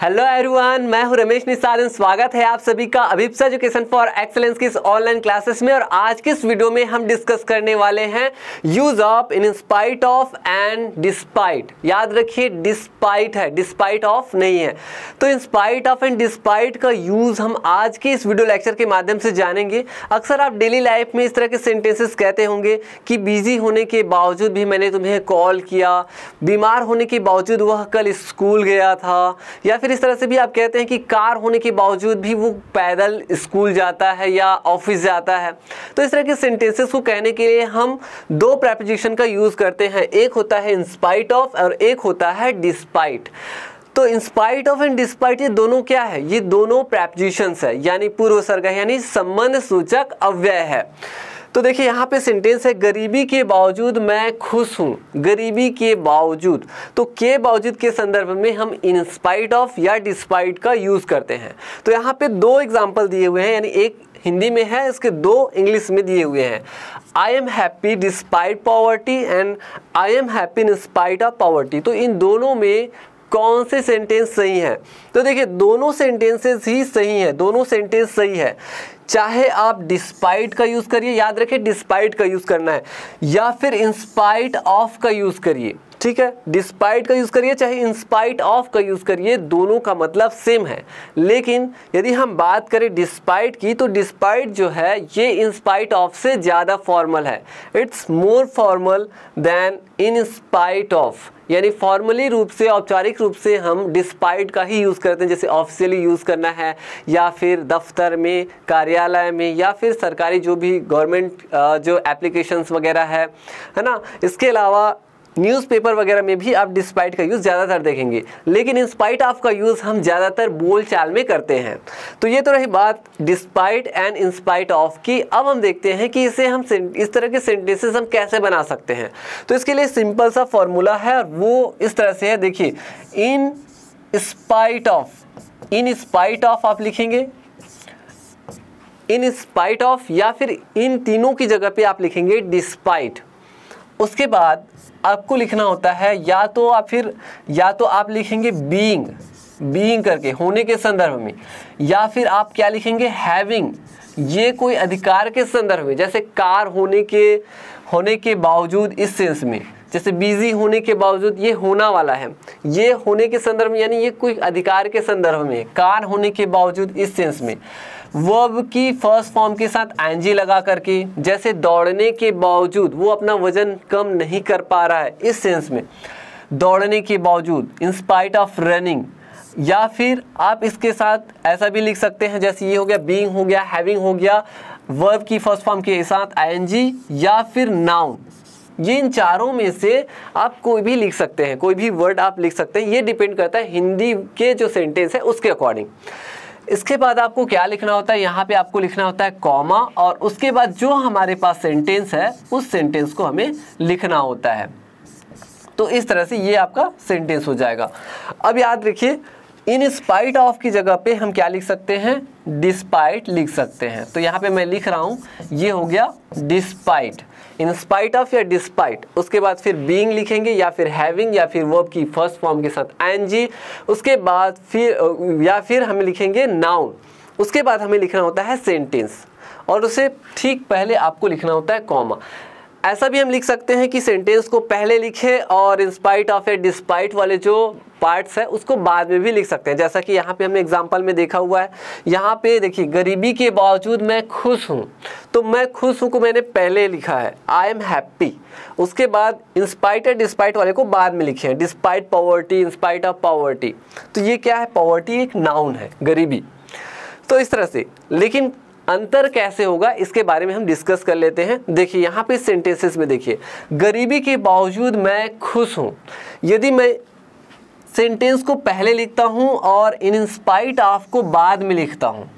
Hello everyone, मैं हूं रमेश निसार। स्वागत है आप सभी का अभिप्सा एजुकेशन फॉर एक्सीलेंस की इस ऑनलाइन क्लासेस में। और आज की इस वीडियो में हम डिस्कस करने वाले हैं use of in spite of and despite. याद रखिए डिस्पाइट है, डिस्पाइट ऑफ नहीं है। तो इन स्पाइट ऑफ एंड डिस्पाइट का यूज हम आज के इस वीडियो लेक्चर के माध्यम से जानेंगे। अक्सर आप डेली लाइफ में इस तरह के सेंटेंसेस कहते होंगे कि बिजी होने के बावजूद भी मैंने तुम्हें कॉल किया, बीमार होने के बावजूद वह कल स्कूल गया था, या फिर इस तरह से भी आप कहते हैं कि कार होने के बावजूद भी वो पैदल स्कूल जाता है या ऑफिस जाता है। तो इस तरह के सेंटेंसेस को कहने के लिए हम दो प्रेपोजिशन का यूज करते हैं, एक होता है इन स्पाइट ऑफ और एक होता है डिस्पाइट। तो इन स्पाइट ऑफ एंड डिस्पाइट ये दोनों क्या है? ये दोनों प्रेपोजिशंस है, यानी पूर्वसर्ग है, यानी संबंध सूचक अव्यय है। तो देखिए यहाँ पे सेंटेंस है गरीबी के बावजूद मैं खुश हूँ। गरीबी के बावजूद, तो के बावजूद के संदर्भ में हम इन स्पाइट ऑफ या डिस्पाइट का यूज करते हैं। तो यहाँ पे दो एग्जांपल दिए हुए हैं, यानी एक हिंदी में है, इसके दो इंग्लिश में दिए हुए हैं। आई am happy despite poverty and I am happy in spite of poverty. तो इन दोनों में कौन से सेंटेंस सही है? तो देखिए दोनों सेंटेंसेस ही सही है, दोनों सेंटेंस सही है। चाहे आप डिस्पाइट का यूज करिए, याद रखिए डिस्पाइट का यूज करना है, या फिर इन स्पाइट ऑफ का यूज करिए। ठीक है, डिस्पाइट का यूज करिए चाहे इन स्पाइट ऑफ का यूज करिए, दोनों का मतलब सेम है। लेकिन यदि हम बात करें डिस्पाइट की, तो डिस्पाइट जो है ये इन स्पाइट ऑफ से ज़्यादा फॉर्मल है। It's more formal than in spite of, यानी फॉर्मली रूप से, औपचारिक रूप से हम डिस्पाइट का ही यूज़ करते हैं, जैसे ऑफिशियली यूज़ करना है या फिर दफ्तर में, कार्यालय में, या फिर सरकारी जो भी गवर्नमेंट जो एप्लीकेशंस वगैरह है ना। इसके अलावा न्यूज़पेपर वगैरह में भी आप डिस्पाइट का यूज़ ज़्यादातर देखेंगे, लेकिन इन स्पाइट ऑफ का यूज़ हम ज़्यादातर बोल चाल में करते हैं। तो ये तो रही बात despite and in spite of की। अब हम देखते हैं कि इसे हम इस तरह के सेंटेंसेस हम कैसे बना सकते हैं। तो इसके लिए सिंपल सा फॉर्मूला है और वो इस तरह से है। देखिए इन spite of, in spite of आप लिखेंगे इन स्पाइट ऑफ, या फिर इन तीनों की जगह पे आप लिखेंगे डिस्पाइट। उसके बाद आपको लिखना होता है या तो आप लिखेंगे बीइंग करके, होने के संदर्भ में, या फिर आप क्या लिखेंगे हैविंग, ये कोई अधिकार के संदर्भ में, जैसे कार होने के बावजूद इस सेंस में, जैसे बिजी होने के बावजूद ये होना वाला है, ये होने के संदर्भ में, यानी ये कोई अधिकार के संदर्भ में, कार होने के बावजूद इस सेंस में। वर्ब की फर्स्ट फॉर्म के साथ आईएनजी लगा करके, जैसे दौड़ने के बावजूद वो अपना वजन कम नहीं कर पा रहा है, इस सेंस में दौड़ने के बावजूद, इन स्पाइट ऑफ रनिंग। या फिर आप इसके साथ ऐसा भी लिख सकते हैं, जैसे ये हो गया बीइंग हो गया, हैविंग हो गया, वर्ब की फर्स्ट फॉर्म के साथ आईएनजी, या फिर नाउन। ये इन चारों में से आप कोई भी लिख सकते हैं, कोई भी वर्ड आप लिख सकते हैं। ये डिपेंड करता है हिंदी के जो सेंटेंस है उसके अकॉर्डिंग। इसके बाद आपको क्या लिखना होता है? यहाँ पे आपको लिखना होता है कॉमा, और उसके बाद जो हमारे पास सेंटेंस है उस सेंटेंस को हमें लिखना होता है। तो इस तरह से ये आपका सेंटेंस हो जाएगा। अब याद रखिए इन स्पाइट ऑफ की जगह पे हम क्या लिख सकते हैं? डिस्पाइट लिख सकते हैं। तो यहाँ पे मैं लिख रहा हूँ, ये हो गया डिस्पाइट, इन स्पाइट ऑफ या डिस्पाइट। उसके बाद फिर बीइंग लिखेंगे, या फिर हैविंग, या फिर वर्ब की फर्स्ट फॉर्म के साथ आईएनजी। उसके बाद फिर हम लिखेंगे नाउन। उसके बाद हमें लिखना होता है सेंटेंस, और उसे ठीक पहले आपको लिखना होता है कॉमा। ऐसा भी हम लिख सकते हैं कि सेंटेंस को पहले लिखें और इन स्पाइट ऑफ या डिस्पाइट वाले जो पार्ट्स है उसको बाद में भी लिख सकते हैं, जैसा कि यहाँ पे हमने एग्जांपल में देखा हुआ है। यहाँ पे देखिए गरीबी के बावजूद मैं खुश हूँ, तो मैं खुश हूँ को मैंने पहले लिखा है, आई एम हैप्पी। उसके बाद इन स्पाइट या डिस्पाइट वाले को बाद में लिखे हैं, despite poverty, in spite of poverty. तो ये क्या है? पॉवर्टी एक नाउन है, गरीबी। तो इस तरह से, लेकिन अंतर कैसे होगा इसके बारे में हम डिस्कस कर लेते हैं। देखिए यहाँ पे सेंटेंसेस में देखिए गरीबी के बावजूद मैं खुश हूँ। यदि मैं सेंटेंस को पहले लिखता हूँ और इन स्पाइट ऑफ को बाद में लिखता हूँ,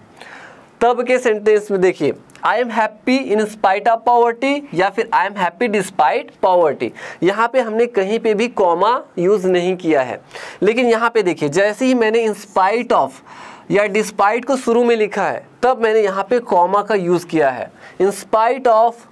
तब के सेंटेंस में देखिए आई am happy in spite of poverty, या फिर आई एम हैप्पी डिस्पाइट पॉवर्टी। यहाँ पे हमने कहीं पे भी कॉमा यूज नहीं किया है। लेकिन यहाँ पे देखिए जैसे ही मैंने इन स्पाइट ऑफ या डिस्पाइट को शुरू में लिखा है, तब मैंने यहाँ पे कॉमा का यूज किया है। इन स्पाइट ऑफ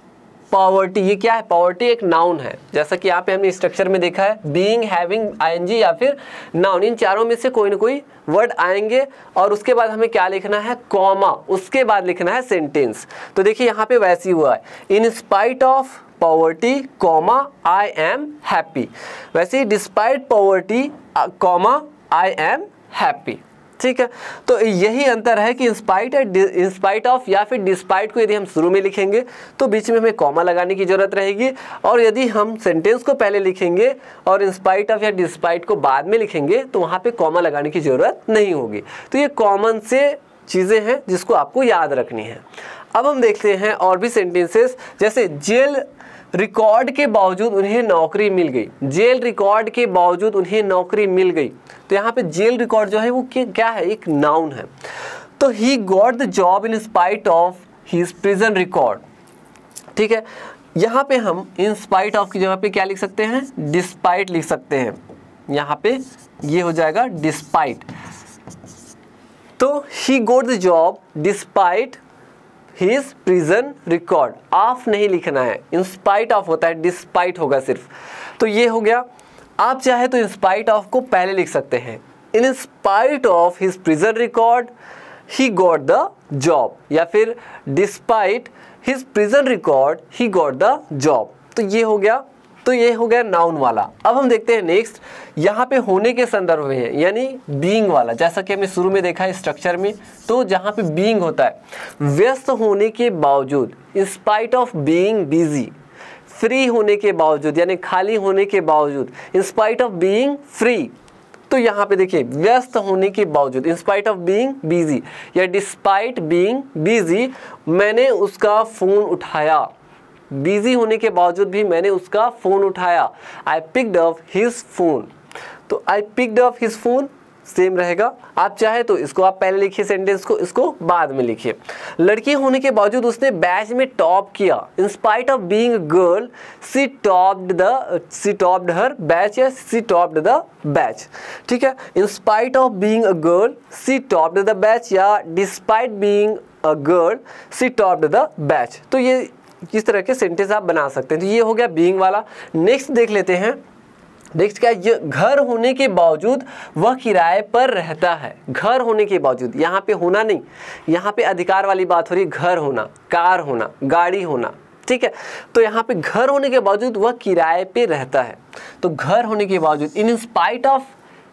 पॉवर्टी, ये क्या है? पॉवर्टी एक नाउन है, जैसा कि यहाँ पे हमने स्ट्रक्चर में देखा है, बीइंग, हैविंग, आईएनजी या फिर नाउन, इन चारों में से कोई ना कोई वर्ड आएंगे और उसके बाद हमें क्या लिखना है? कॉमा, उसके बाद लिखना है सेंटेंस। तो देखिए यहाँ पे वैसे ही हुआ है, in spite of poverty comma I am happy. वैसे ही despite poverty comma I am happy. ठीक है, तो यही अंतर है कि इंस्पाइट ऑफ या फिर डिस्पाइट को यदि हम शुरू में लिखेंगे तो बीच में हमें कॉमा लगाने की जरूरत रहेगी, और यदि हम सेंटेंस को पहले लिखेंगे और इंस्पाइट ऑफ या डिस्पाइट को बाद में लिखेंगे तो वहाँ पे कॉमा लगाने की जरूरत नहीं होगी। तो ये कॉमन से चीज़ें हैं जिसको आपको याद रखनी है। अब हम देखते हैं और भी सेंटेंसेस, जैसे जेल रिकॉर्ड के बावजूद उन्हें नौकरी मिल गई। जेल रिकॉर्ड के बावजूद उन्हें नौकरी मिल गई, तो यहाँ पे जेल रिकॉर्ड जो है वो क्या है? एक नाउन है। तो he got the job in spite of his prison record. ठीक है, यहाँ पे हम इन स्पाइट ऑफ की जगह पे क्या लिख सकते हैं? डिस्पाइट लिख सकते हैं। यहाँ पे ये हो जाएगा डिस्पाइट। तो he got the job despite his prison record, of नहीं लिखना है, इंस्पाइट ऑफ होता है, डिस्पाइट होगा सिर्फ। तो ये हो गया। आप चाहे तो इंस्पाइट ऑफ को पहले लिख सकते हैं, इन spite of his prison record he got the job, या फिर despite his prison record he got the job. तो ये हो गया, तो ये हो गया नाउन वाला। अब हम देखते हैं नेक्स्ट, यहाँ पे होने के संदर्भ में है, यानी बीइंग वाला। जैसा कि हमने शुरू में देखा है स्ट्रक्चर में, तो जहाँ पे बीइंग होता है, व्यस्त होने के बावजूद, इन spite of being busy, free होने के बावजूद यानी खाली होने के बावजूद, इन स्पाइट ऑफ बीइंग फ्री। तो यहाँ पे देखिए व्यस्त होने के बावजूद, इन स्पाइट ऑफ बीइंग बिजी या डिस्पाइट बीइंग बिजी, मैंने उसका फ़ोन उठाया। बिजी होने के बावजूद भी मैंने उसका फ़ोन उठाया। I picked up his phone. तो I picked up his phone same रहेगा। आप चाहे तो इसको आप पहले लिखिए सेंटेंस को, इसको बाद में लिखिए। लड़की होने के बावजूद उसने बैच में टॉप किया। In spite of being girl she topped her batch या सी टॉप्ड द बैच। ठीक है, in spite of being a girl she topped the batch या despite being a girl she topped the batch. तो ये किस तरह के sentence आप बना सकते हैं। तो ये हो गया बीइंग वाला। नेक्स्ट देख लेते हैं। नेक्स्ट क्या है? घर होने के बावजूद वह किराए पर रहता है। घर होने के बावजूद, यहाँ पे होना नहीं, यहाँ पे अधिकार वाली बात हो रही है। घर होना, कार होना, गाड़ी होना। ठीक है, तो यहाँ पे घर होने के बावजूद वह किराए पे रहता है। तो घर होने के बावजूद, इन spite of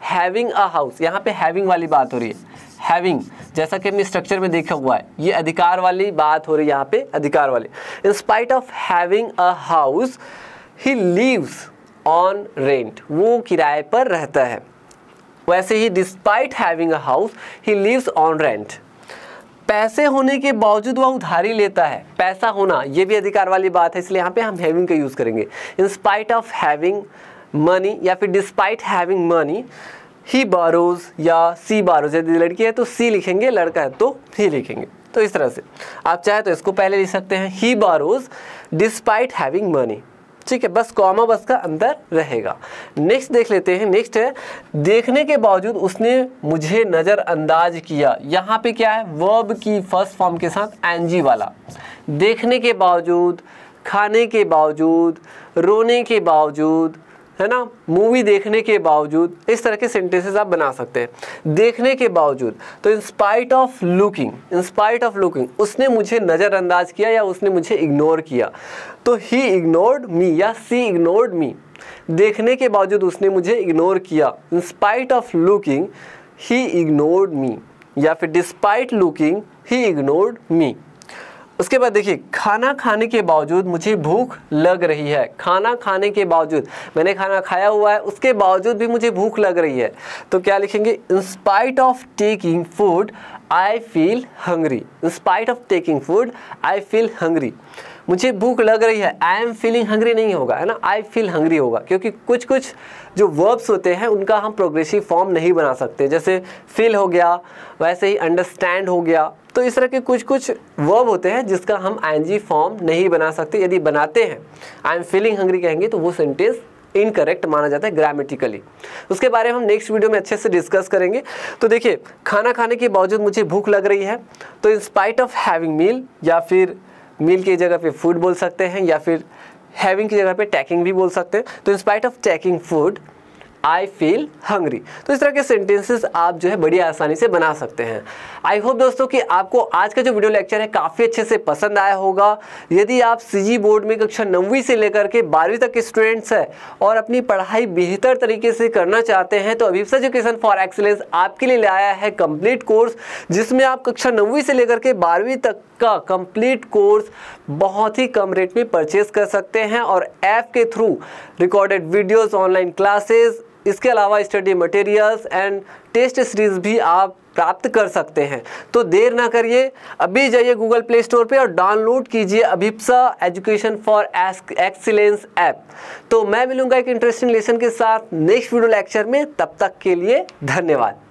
having a house, यहाँ पे हैविंग वाली बात हो रही है। हैविंग, जैसा कि हमने स्ट्रक्चर में देखा हुआ है, ये अधिकार वाली बात हो रही है। यहाँ पे अधिकार वाली, in spite of having a house he lives on rent, वो किराए पर रहता है। वैसे ही despite having a house he lives on rent. पैसे होने के बावजूद वह उधारी लेता है। पैसा होना ये भी अधिकार वाली बात है, इसलिए यहाँ पे हम हैविंग का यूज करेंगे। इन स्पाइट ऑफ हैविंग मनी या फिर डिस्पाइट हैविंग मनी ही बारोज या सी बारोज। यदि लड़की है तो सी लिखेंगे, लड़का है तो ही लिखेंगे। तो इस तरह से आप चाहे तो इसको पहले लिख सकते हैं, ही बारोज डिस्पाइट हैविंग मनी। ठीक है, बस कॉमा बस का अंदर रहेगा। नेक्स्ट देख लेते हैं। नेक्स्ट है, देखने के बावजूद उसने मुझे नज़रअंदाज किया। यहाँ पे क्या है? वर्ब की फर्स्ट फॉर्म के साथ एनजी वाला। देखने के बावजूद, खाने के बावजूद, रोने के बावजूद, है ना, मूवी देखने के बावजूद, इस तरह के सेंटेंसेस आप बना सकते हैं। देखने के बावजूद, तो इन spite of looking, in spite of looking, उसने मुझे नज़रअंदाज किया या उसने मुझे इग्नोर किया। तो ही इग्नोर्ड मी या सी इग्नोर्ड मी। देखने के बावजूद उसने मुझे इग्नोर किया। In spite of looking he ignored me या फिर despite looking he ignored me. उसके बाद देखिए, खाना खाने के बावजूद मुझे भूख लग रही है। खाना खाने के बावजूद, मैंने खाना खाया हुआ है, उसके बावजूद भी मुझे भूख लग रही है। तो क्या लिखेंगे? इन spite of taking food I feel hungry. In spite of taking food I feel hungry. मुझे भूख लग रही है, आई एम फीलिंग हंग्री नहीं होगा, है ना, आई फील हंग्री होगा, क्योंकि कुछ कुछ जो वर्ब्स होते हैं उनका हम प्रोग्रेसिव फॉर्म नहीं बना सकते। जैसे फील हो गया, वैसे ही अंडरस्टैंड हो गया। तो इस तरह के कुछ कुछ वर्ब होते हैं जिसका हम आईएनजी फॉर्म नहीं बना सकते। यदि बनाते हैं, आई एम फीलिंग हंग्री कहेंगे, तो वो सेंटेंस इनकरेक्ट माना जाता है ग्रामेटिकली। उसके बारे में हम नेक्स्ट वीडियो में अच्छे से डिस्कस करेंगे। तो देखिए, खाना खाने के बावजूद मुझे भूख लग रही है, तो इन स्पाइट ऑफ हैविंग मील या फिर मील की जगह पे फूड बोल सकते हैं, या फिर हैविंग की जगह पे टेकिंग भी बोल सकते हैं। तो इन spite of taking food I feel hungry. तो इस तरह के सेंटेंसेस आप जो है बड़ी आसानी से बना सकते हैं। आई होप दोस्तों कि आपको आज का जो वीडियो लेक्चर है काफ़ी अच्छे से पसंद आया होगा। यदि आप सीजी बोर्ड में कक्षा 9वीं से लेकर के 12वीं तक के स्टूडेंट्स हैं और अपनी पढ़ाई बेहतर तरीके से करना चाहते हैं, तो अभिप्सा एजुकेशन फॉर एक्सीलेंस आपके लिए लाया है कंप्लीट कोर्स, जिसमें आप कक्षा 9वीं से लेकर के 12वीं तक का कंप्लीट कोर्स बहुत ही कम रेट में परचेज कर सकते हैं, और ऐप के through recorded videos, online classes, इसके अलावा study materials and test series भी आप प्राप्त कर सकते हैं। तो देर ना करिए, अभी जाइए गूगल प्ले स्टोर पे और डाउनलोड कीजिए अभिप्सा एजुकेशन फॉर एक्सीलेंस ऐप। तो मैं मिलूंगा एक इंटरेस्टिंग लेसन के साथ नेक्स्ट वीडियो लेक्चर में, तब तक के लिए धन्यवाद।